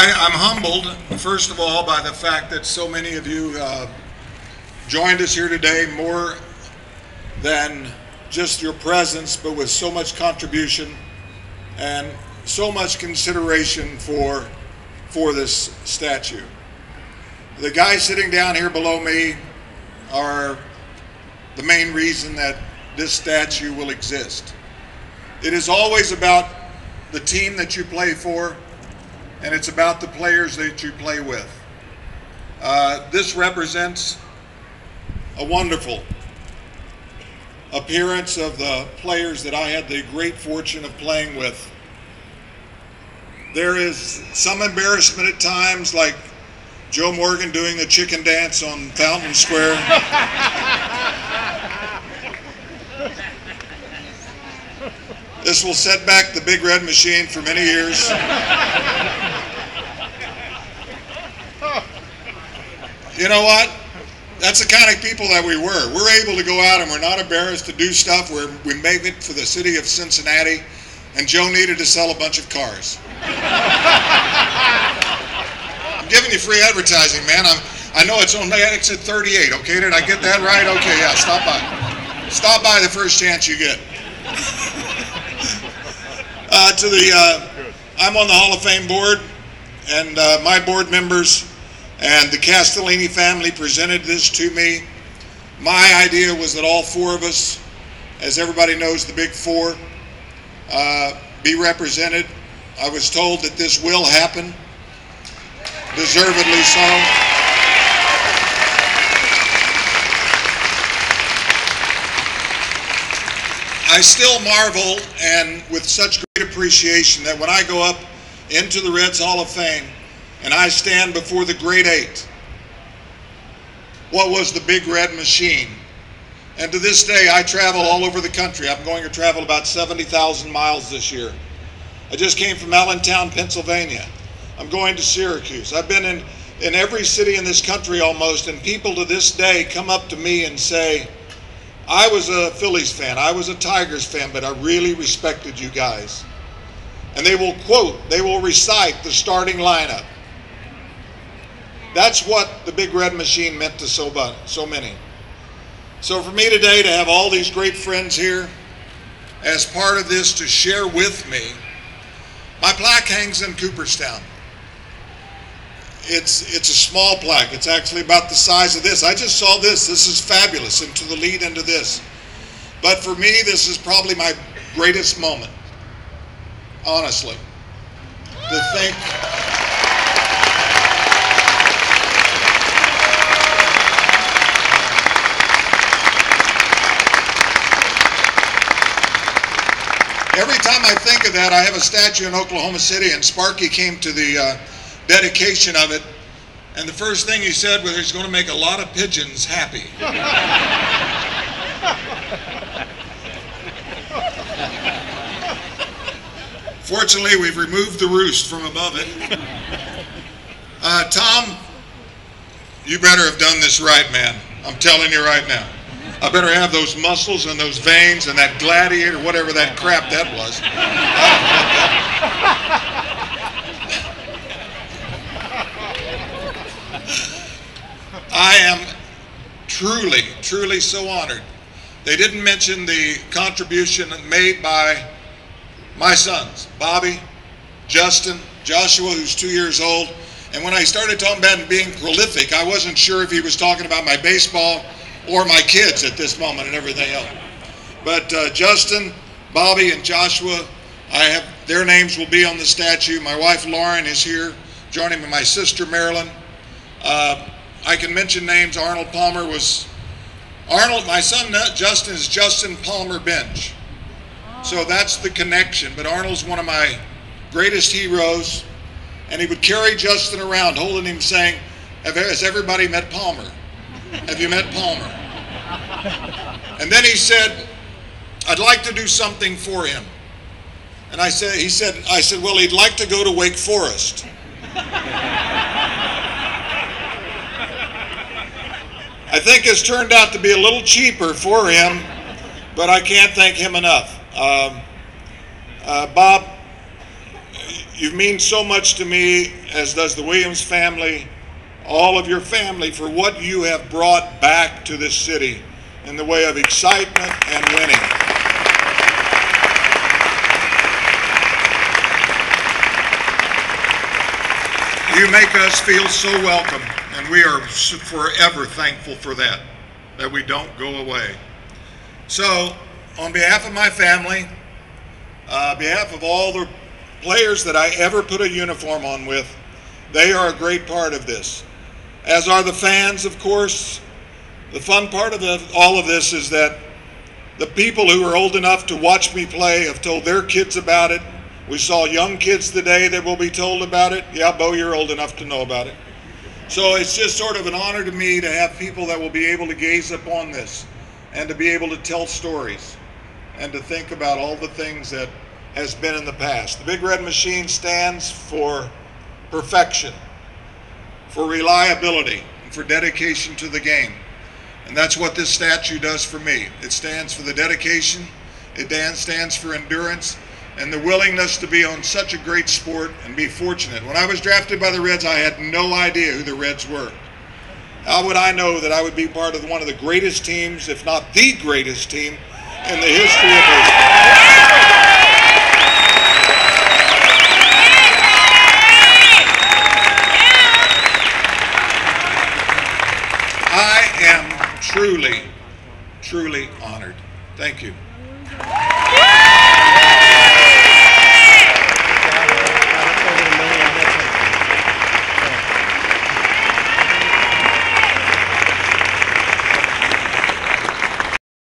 I'm humbled, first of all, by the fact that so many of you joined us here today, more than just your presence, but with so much contribution and so much consideration for this statue. The guys sitting down here below me are the main reason that this statue will exist. It is always about the team that you play for, and it's about the players that you play with. This represents a wonderful appearance of the players that I had the great fortune of playing with. There is some embarrassment at times, like Joe Morgan doing the chicken dance on Fountain Square. This will set back the Big Red Machine for many years. You know what? That's the kind of people that we were. We're able to go out and we're not embarrassed to do stuff where we make it for the city of Cincinnati, and Joe needed to sell a bunch of cars. I'm giving you free advertising, man. I know it's on exit 38, okay? Did I get that right? Okay, yeah, stop by. Stop by the first chance you get. I'm on the Hall of Fame board, and my board members and the Castellini family presented this to me. My idea was that all four of us, as everybody knows, the big four, be represented. I was told that this will happen, deservedly so. I still marvel, and with such great appreciation, that when I go up into the Reds Hall of Fame and I stand before the Great Eight, what was the Big Red Machine? And to this day, I travel all over the country. I'm going to travel about 70,000 miles this year. I just came from Allentown, Pennsylvania. I'm going to Syracuse. I've been in every city in this country almost, and people to this day come up to me and say, I was a Phillies fan, I was a Tigers fan, but I really respected you guys. And they will quote, they will recite the starting lineup. That's what the Big Red Machine meant to so many. So for me today to have all these great friends here as part of this to share with me, my plaque hangs in Cooperstown. It's a small plaque. It's actually about the size of this. I just saw this. This is fabulous, and to the lead into this. But for me, this is probably my greatest moment, honestly. To think every time I think of that, I have a statue in Oklahoma City, and Sparky came to the dedication of it, and the first thing he said was he's going to make a lot of pigeons happy. Fortunately, we've removed the roost from above it. Tom, you better have done this right, man. I'm telling you right now. I better have those muscles and those veins and that gladiator, whatever that crap that was. I am truly, truly so honored. They didn't mention the contribution made by my sons, Bobby, Justin, Joshua, who's 2 years old. And when I started talking about being prolific, I wasn't sure if he was talking about my baseball or my kids at this moment and everything else. But Justin, Bobby, and Joshua, their names will be on the statue. My wife Lauren is here, joining me. My sister Marilyn. I can mention names. Arnold Palmer was Arnold. My son Justin is Justin Palmer Bench. So that's the connection. But Arnold's one of my greatest heroes, and he would carry Justin around, holding him, saying, "Has everybody met Palmer? Have you met Palmer?" And then he said, "I'd like to do something for him." And I said, "Well, he'd like to go to Wake Forest." I think it's turned out to be a little cheaper for him, but I can't thank him enough. Bob, You mean so much to me, as does the Williams family, all of your family, for what you have brought back to this city in the way of excitement and winning. You make us feel so welcome, and we are forever thankful for that we don't go away. So, on behalf of my family, behalf of all the players that I ever put a uniform on with, they are a great part of this. As are the fans, of course. The fun part of all of this is that the people who are old enough to watch me play have told their kids about it. We saw young kids today that will be told about it. Yeah, Bo, you're old enough to know about it. So it's just sort of an honor to me to have people that will be able to gaze upon this and to be able to tell stories and to think about all the things that has been in the past. The Big Red Machine stands for perfection, for reliability, and for dedication to the game. And that's what this statue does for me. It stands for the dedication, it stands for endurance, and the willingness to be on such a great sport and be fortunate. When I was drafted by the Reds, I had no idea who the Reds were. How would I know that I would be part of one of the greatest teams, if not the greatest team, in the history of baseball? I am truly, truly honored. Thank you.